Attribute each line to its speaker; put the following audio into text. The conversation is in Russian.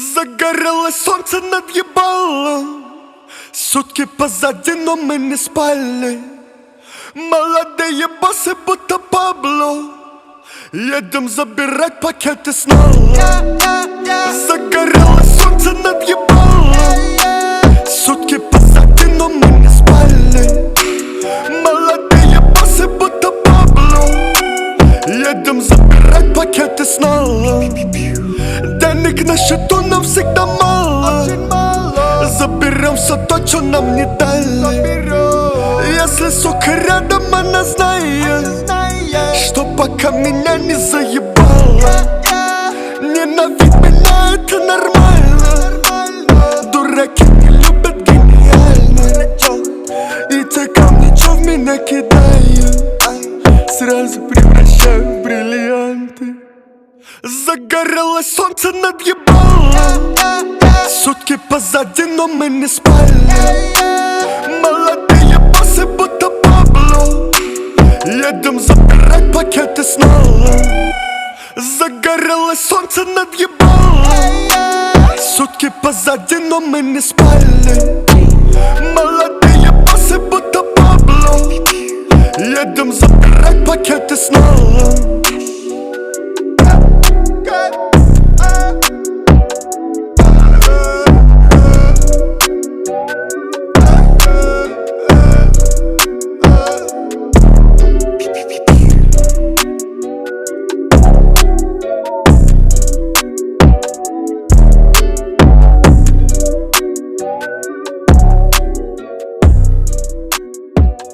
Speaker 1: Загорелось солнце над ебалом. Сутки позади, но мы не спали. Молодые боссы, будто Пабло. Едем забирать пакеты снова. Загорелось солнце над ебалом. Сутки позади, но мы не спали. Молодые боссы, будто Пабло. Едем забирать пакеты снова. Денег на счету нам всегда мало. Заберем все то, что нам не дали. Если, сука, рядом, она знает, что пока меня не заебала. Ненавидь меня, это нормально. Дураки не любят гениально. И те камни, что в меня кидают, сразу превращаю в бриллианты. Загорелось солнце над ебалом. Сутки позади, но мы не спали. Молодые боссы, будто Пабло. Едем забирать пакеты снова. Загорелось солнце над ебалом. Сутки позади, но мы не спали. Молодые боссы, будто Пабло. Едем забирать пакеты снова.